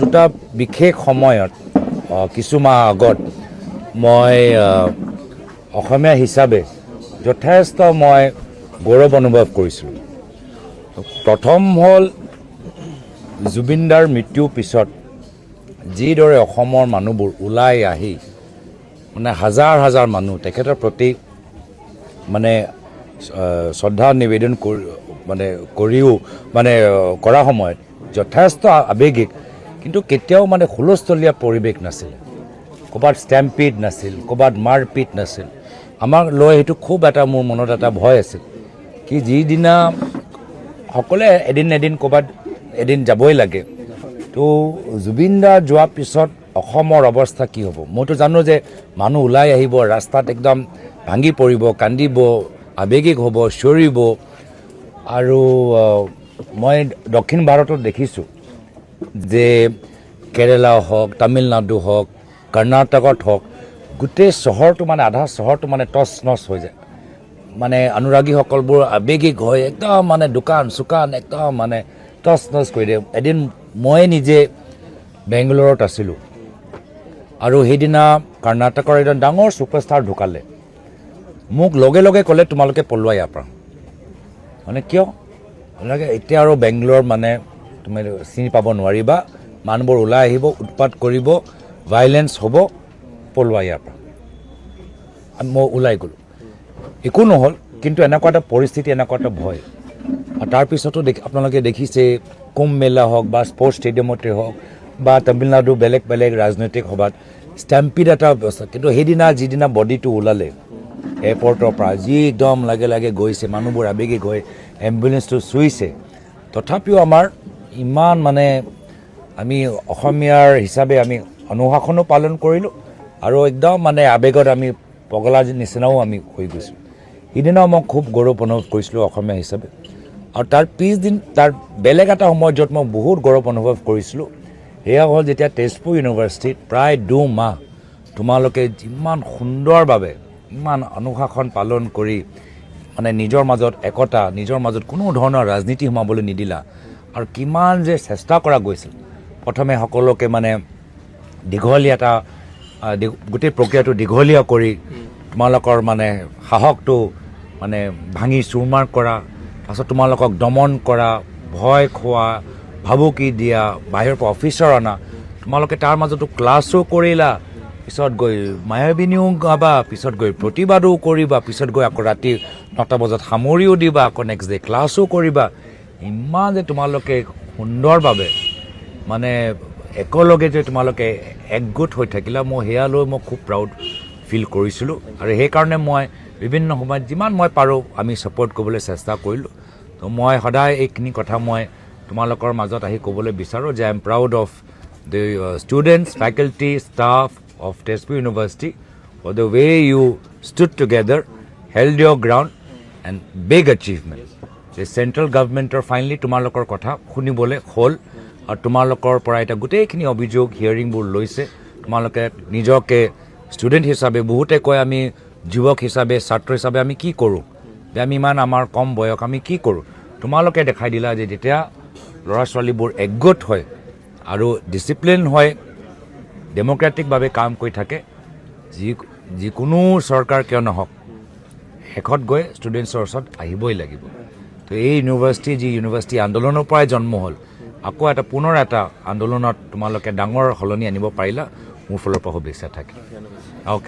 দুটা বিশেষ সময়ত কিছু মাহ আগত মই অসমীয়া হিচাপে যথেষ্ট মই গৌৰৱ অনুভৱ কৰিছিলোঁ। প্ৰথম হ'ল জুবিনদাৰ মৃত্যুৰ পিছত যিদৰে অসমৰ মানুহবোৰ ওলাই আহি মানে হাজাৰ হাজাৰ মানুহ তেখেতৰ প্ৰতি মানে শ্ৰদ্ধা নিবেদন কৰিও কৰা সময়ত যথেষ্ট আৱেগিক, কিন্তু কেতিয়াও মানে হুলস্থলীয়া পৰিৱেশ নাছিল, ক'ৰবাত ষ্টেম্পিড নাছিল, ক'ৰবাত মাৰপিট নাছিল। আমাক লৈ সেইটো খুব এটা মোৰ মনত এটা ভয় আছিল কি যিদিনা সকলোৱে এদিন ক'ৰবাত এদিন যাবই লাগে, তো জুবিনদা যোৱাৰ পিছত অসমৰ অৱস্থা কি হ'ব? মইতো জানো যে মানুহ ওলাই আহিব, ৰাস্তাত একদম ভাঙি পৰিব, কান্দিব, আৱেগিক হ'ব, চিঞৰিব। আৰু মই দক্ষিণ ভাৰতত দেখিছোঁ যে কেৰেলা হওক, তামিলনাডু হওক, কৰ্ণাটকত হওক, গোটেই চহৰটো মানে আধা চহৰটো মানে টচ নচ হৈ যায়। মানে অনুৰাগীসকলবোৰ আৱেগিক হৈ একদম মানে দোকান চোকান একদম মানে টচ নচ কৰি দিয়ে। এদিন মই নিজে বেংগলোৰত আছিলোঁ আৰু সেইদিনা কৰ্ণাটকৰ এজন ডাঙৰ ছুপাৰষ্টাৰ ঢুকালে। মোক লগে লগে ক'লে তোমালোকে পলোৱা ইয়াৰ পৰা। মানে কিয়? আপোনালোকে এতিয়া আৰু বেংগলোৰ মানে তুমি চিনি পাব নোৱাৰিবা, মানুহবোৰ ওলাই আহিব, উৎপাত কৰিব, ভাইলেঞ্চ হ'ব, পলোৱা ইয়াৰ পৰা। মই ওলাই গ'লোঁ, একো নহ'ল, কিন্তু এনেকুৱা এটা পৰিস্থিতি, এনেকুৱা এটা ভয়। আৰু তাৰপিছতো আপোনালোকে দেখিছে কুম্ভ মেলা হওক বা স্পৰ্টছ ষ্টেডিয়ামতে হওক বা তামিলনাডু বেলেগ বেলেগ ৰাজনৈতিক সভাত ষ্টেম্পিড এটা ব্যৱস্থা। কিন্তু সেইদিনা যিদিনা বডিটো ওলালে এয়াৰপৰ্টৰ পৰা, যি একদম লাগে লাগে গৈছে, মানুহবোৰ আৱেগিক হৈ এম্বুলেঞ্চটো চুইছে, তথাপিও আমাৰ ইমান মানে আমি অসমীয়াৰ হিচাপে আমি অনুশাসনো পালন কৰিলোঁ আৰু একদম মানে আৱেগত আমি পগলা নিচিনাও আমি হৈ গৈছোঁ। সিদিনাও মই খুব গৌৰৱ অনুভৱ কৰিছিলোঁ অসমীয়া হিচাপে। আৰু তাৰ পিছদিন তাৰ বেলেগ এটা সময়ত য'ত মই বহুত গৌৰৱ অনুভৱ কৰিছিলোঁ, সেয়া হ'ল যেতিয়া তেজপুৰ ইউনিভাৰ্চিটিত প্ৰায় 2 মাহ তোমালোকে যিমান সুন্দৰভাৱে ইমান অনুশাসন পালন কৰি মানে নিজৰ মাজত একতা, নিজৰ মাজত কোনো ধৰণৰ ৰাজনীতি সোমাবলৈ নিদিলা আৰু কিমান যে চেষ্টা কৰা গৈছিল। প্ৰথমে সকলোকে মানে দীঘলীয়া এটা গোটেই প্ৰক্ৰিয়াটো দীঘলীয়া কৰি তোমালোকৰ মানে সাহসটো মানে ভাঙি চুৰমাৰ কৰা, তাৰপাছত তোমালোকক দমন কৰা, ভয় খোৱা, ভাবুকি দিয়া, বাহিৰৰ পৰা অফিচাৰ অনা, তোমালোকে তাৰ মাজতো ক্লাছো কৰিলা, পিছত গৈ মায়াবিনীও গাবা, পিছত গৈ প্ৰতিবাদো কৰিবা, পিছত গৈ আকৌ ৰাতি 9টা বজাত সামৰিও দিবা, আকৌ নেক্সট ডে ক্লাছো কৰিবা। ইমান যে তোমালোকে সুন্দৰভাৱে মানে একেলগে যে তোমালোকে একগোট হৈ থাকিলা, মই সেয়া লৈ মই খুব প্ৰাউড ফিল কৰিছিলোঁ। আৰু সেইকাৰণে মই বিভিন্ন সময়ত যিমান মই পাৰোঁ আমি ছাপোৰ্ট কৰিবলৈ চেষ্টা কৰিলোঁ। তো মই সদায় এইখিনি কথা মই তোমালোকৰ মাজত আহি ক'বলৈ বিচাৰোঁ যে I am proud of the students, faculty, staff of Tezpur University for the way you stood together, held your ground and big achievement. The central government finally তোমালোকৰ কথা শুনিবলৈ হ'ল আৰু তোমালোকৰ পৰা এটা গোটেইখিনি অভিযোগ হিয়াৰিংবোৰ লৈছে। তোমালোকে নিজকে ষ্টুডেণ্ট হিচাপে, বহুতে কয় আমি যুৱক হিচাপে, ছাত্ৰ হিচাপে আমি কি কৰোঁ, যে আমি ইমান আমাৰ কম বয়স আমি কি কৰোঁ। তোমালোকে দেখাই দিলা যে যেতিয়া ল'ৰা ছোৱালীবোৰ একগোট হয় আৰু ডিচিপ্লিন হয়, ডেম'ক্ৰেটিকভাৱে কাম কৰি থাকে, যিকোনো চৰকাৰ কিয় নহওক শেষত গৈ ষ্টুডেণ্টছৰ ওচৰত আহিবই লাগিব। তো এই ইউনিভাৰ্চিটি যি ইউনিভাৰ্চিটি আন্দোলনৰ পৰাই জন্ম হ'ল, আকৌ এটা পুনৰ এটা আন্দোলনত তোমালোকে ডাঙৰ সলনি আনিব পাৰিলা, মোৰ ফালৰ পৰা শুভেচ্ছা থাকে।